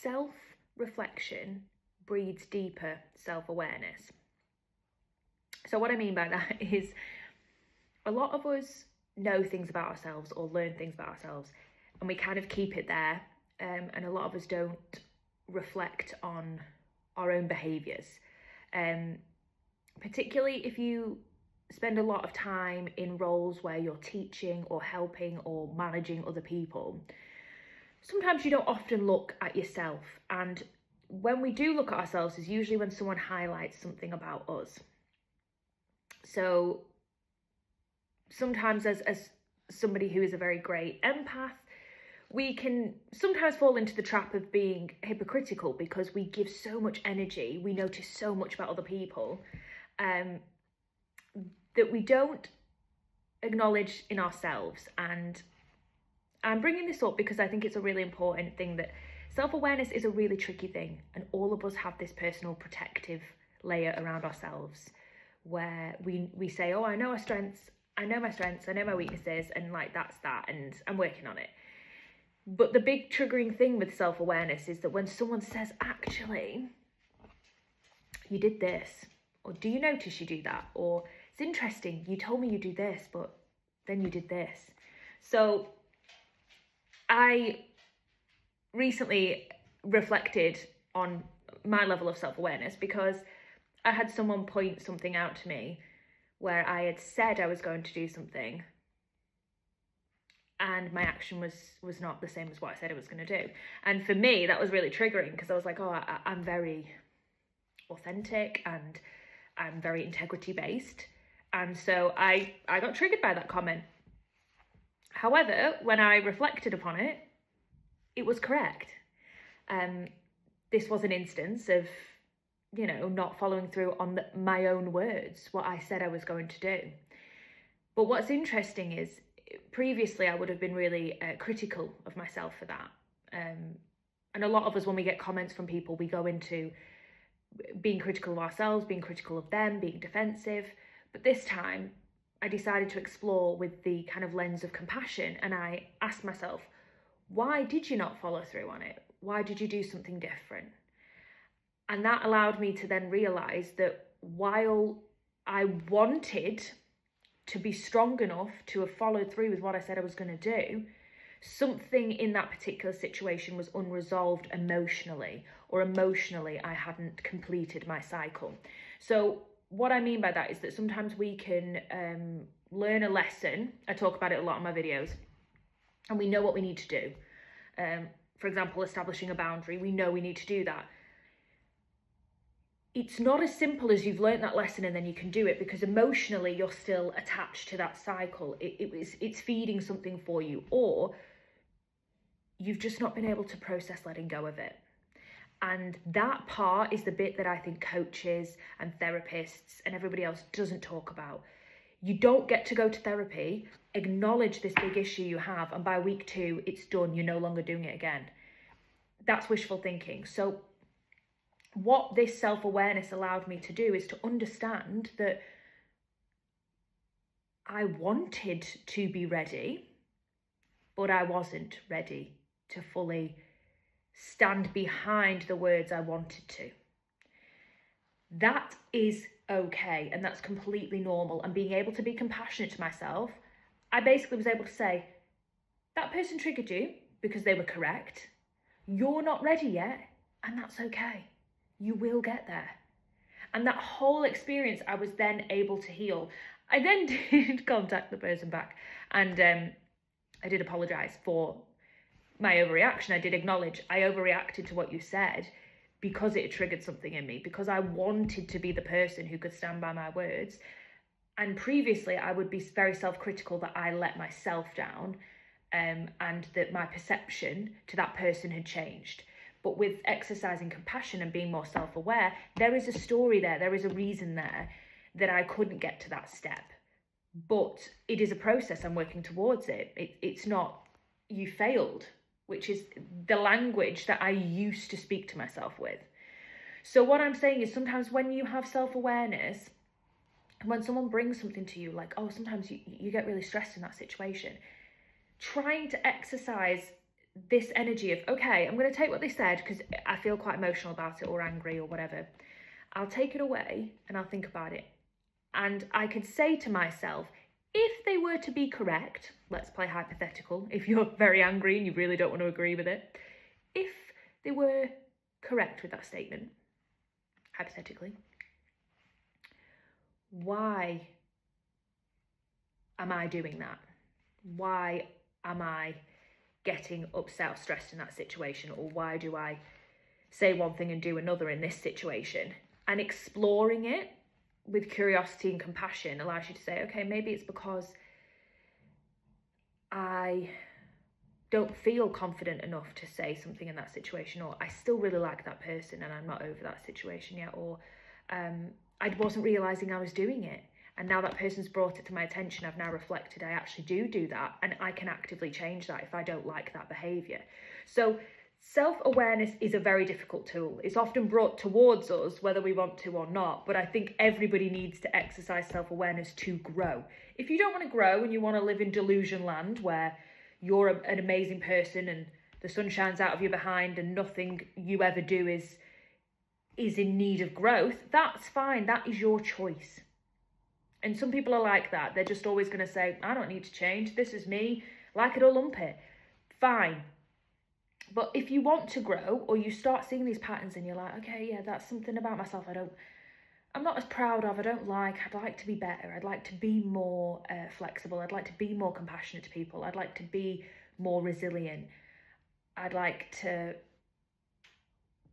self-reflection breeds deeper self-awareness. So what I mean by that is a lot of us know things about ourselves or learn things about ourselves, and we kind of keep it there, and a lot of us don't reflect on our own behaviours, particularly if you spend a lot of time in roles where you're teaching or helping or managing other people. Sometimes you don't often look at yourself, and when we do look at ourselves is usually when someone highlights something about us. So sometimes as somebody who is a very great empath, we can sometimes fall into the trap of being hypocritical because we give so much energy, we notice so much about other people, that we don't acknowledge in ourselves. And I'm bringing this up because I think it's a really important thing, that self-awareness is a really tricky thing, and all of us have this personal protective layer around ourselves where we say, oh, I know my strengths, I know my weaknesses, and like that's that, and I'm working on it. But the big triggering thing with self-awareness is that when someone says, actually, you did this, or do you notice you do that, or it's interesting, you told me you do this, but then you did this. So I recently reflected on my level of self-awareness because I had someone point something out to me where I had said I was going to do something and my action was not the same as what I said I was going to do. And for me, that was really triggering because I was like, oh, I'm very authentic and I'm very integrity based. And so I got triggered by that comment. However, when I reflected upon it, it was correct. This was an instance of, not following through on my own words, what I said I was going to do. But what's interesting is previously I would have been really critical of myself for that. And a lot of us, when we get comments from people, we go into being critical of ourselves, being critical of them, being defensive. But this time I decided to explore with the kind of lens of compassion, and I asked myself, why did you not follow through on it? Why did you do something different? And that allowed me to then realise that while I wanted to be strong enough to have followed through with what I said I was going to do, something in that particular situation was unresolved emotionally, or emotionally I hadn't completed my cycle. So what I mean by that is that sometimes we can learn a lesson. I talk about it a lot in my videos, and we know what we need to do. For example, establishing a boundary, we know we need to do that. It's not as simple as you've learned that lesson and then you can do it, because emotionally you're still attached to that cycle. It's feeding something for you, or you've just not been able to process letting go of it. And that part is the bit that I think coaches and therapists and everybody else doesn't talk about. You don't get to go to therapy, acknowledge this big issue you have, and by week 2, it's done. You're no longer doing it again. That's wishful thinking. So what this self-awareness allowed me to do is to understand that I wanted to be ready, but I wasn't ready to fully stand behind the words I wanted to. That is okay, and that's completely normal. And being able to be compassionate to myself, I basically was able to say, that person triggered you because they were correct. You're not ready yet, and that's okay. You will get there. And that whole experience, I was then able to heal. I then did contact the person back, and I did apologise for my overreaction. I did acknowledge I overreacted to what you said because it triggered something in me, because I wanted to be the person who could stand by my words. And previously I would be very self-critical that I let myself down, and that my perception to that person had changed. But with exercising compassion and being more self-aware, there is a story there is a reason there that I couldn't get to that step. But it is a process, I'm working towards it. It's not, you failed, which is the language that I used to speak to myself with. So what I'm saying is, sometimes when you have self-awareness, when someone brings something to you, like, oh, sometimes you get really stressed in that situation, trying to exercise this energy of, okay, I'm going to take what they said because I feel quite emotional about it or angry or whatever. I'll take it away and I'll think about it. And I could say to myself, if they were to be correct, let's play hypothetical, if you're very angry and you really don't want to agree with it, if they were correct with that statement, hypothetically, why am I doing that? Why am I getting upset or stressed in that situation? Or why do I say one thing and do another in this situation? And exploring it with curiosity and compassion allows you to say, okay, maybe it's because I don't feel confident enough to say something in that situation, or I still really like that person and I'm not over that situation yet, or I wasn't realising I was doing it. And now that person's brought it to my attention, I've now reflected, I actually do that, and I can actively change that if I don't like that behaviour. So self-awareness is a very difficult tool. It's often brought towards us whether we want to or not, but I think everybody needs to exercise self-awareness to grow. If you don't want to grow and you want to live in delusion land where you're an amazing person and the sun shines out of your behind and nothing you ever do is in need of growth, that's fine. That is your choice. And some people are like that. They're just always going to say, I don't need to change. This is me. Like it or lump it. Fine. But if you want to grow, or you start seeing these patterns and you're like, okay, yeah, that's something about myself I'm not as proud of, I'd like to be better. I'd like to be more flexible. I'd like to be more compassionate to people. I'd like to be more resilient. I'd like to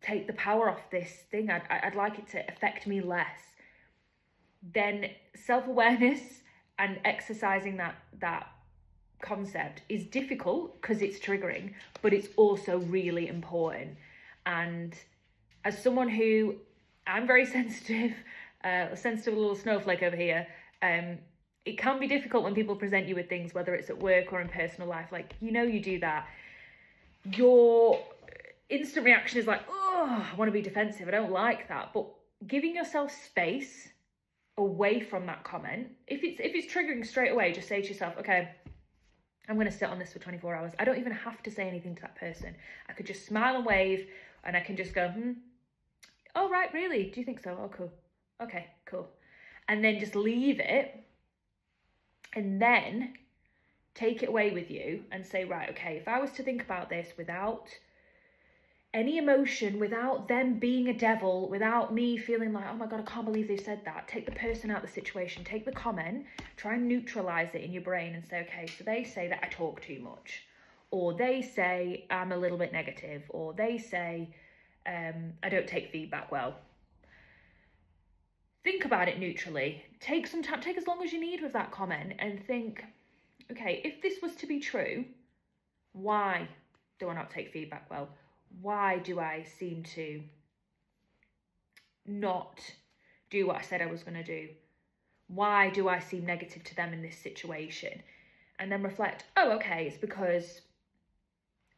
take the power off this thing. I'd like it to affect me less. Then self-awareness and exercising that concept is difficult because it's triggering, but it's also really important. And as someone who, I'm very sensitive, sensitive little snowflake over here, it can be difficult when people present you with things, whether it's at work or in personal life. Like, you do that, your instant reaction is like, oh, I want to be defensive, I don't like that. But giving yourself space away from that comment, if it's triggering straight away, just say to yourself, okay, I'm going to sit on this for 24 hours. I don't even have to say anything to that person. I could just smile and wave, and I can just go, oh, right, really? Do you think so? Oh, cool. Okay, cool. And then just leave it, and then take it away with you and say, right, okay, if I was to think about this without any emotion, without them being a devil, without me feeling like, oh my God, I can't believe they said that. Take the person out of the situation, take the comment, try and neutralise it in your brain and say, okay, so they say that I talk too much, or they say I'm a little bit negative, or they say I don't take feedback well. Think about it neutrally. Take some time, take as long as you need with that comment and think, okay, if this was to be true, why do I not take feedback well? Why do I seem to not do what I said I was going to do? Why do I seem negative to them in this situation? And then reflect, oh, okay, it's because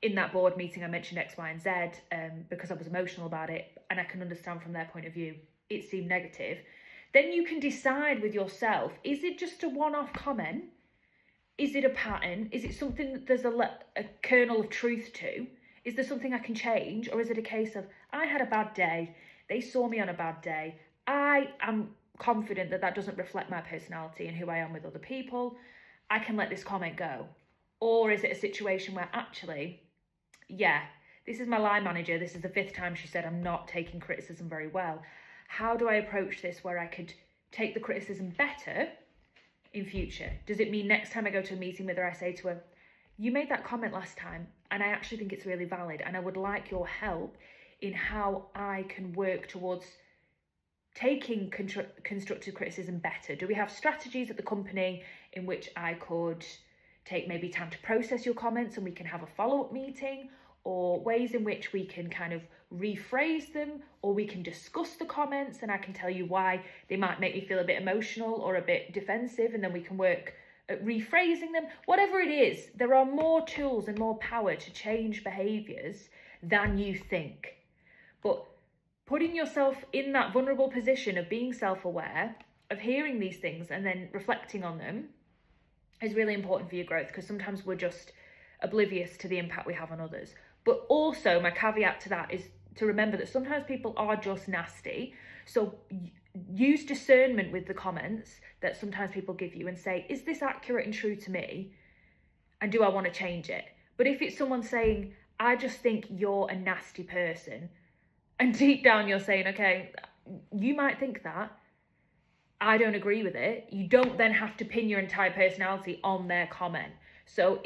in that board meeting I mentioned X, Y, and Z because I was emotional about it, and I can understand from their point of view it seemed negative. Then you can decide with yourself, is it just a one-off comment? Is it a pattern? Is it something that there's a kernel of truth to? Is there something I can change? Or is it a case of, I had a bad day, they saw me on a bad day, I am confident that that doesn't reflect my personality and who I am with other people, I can let this comment go? Or is it a situation where actually, yeah, this is my line manager, this is the 5th time she said I'm not taking criticism very well. How do I approach this where I could take the criticism better in future? Does it mean next time I go to a meeting with her, I say to her, you made that comment last time and I actually think it's really valid, and I would like your help in how I can work towards taking constructive criticism better. Do we have strategies at the company in which I could take maybe time to process your comments and we can have a follow-up meeting, or ways in which we can kind of rephrase them, or we can discuss the comments and I can tell you why they might make me feel a bit emotional or a bit defensive, and then we can work at rephrasing them. Whatever it is, there are more tools and more power to change behaviours than you think. But putting yourself in that vulnerable position of being self-aware, of hearing these things and then reflecting on them is really important for your growth, because sometimes we're just oblivious to the impact we have on others. But also, my caveat to that is to remember that sometimes people are just nasty. So use discernment with the comments that sometimes people give you and say, is this accurate and true to me? And do I want to change it? But if it's someone saying, I just think you're a nasty person, and deep down you're saying, okay, you might think that, I don't agree with it, you don't then have to pin your entire personality on their comment. So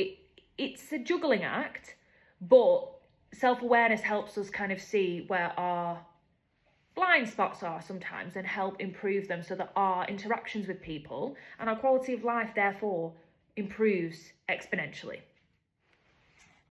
it's a juggling act, but self-awareness helps us kind of see where our blind spots are sometimes and help improve them so that our interactions with people and our quality of life therefore improves exponentially.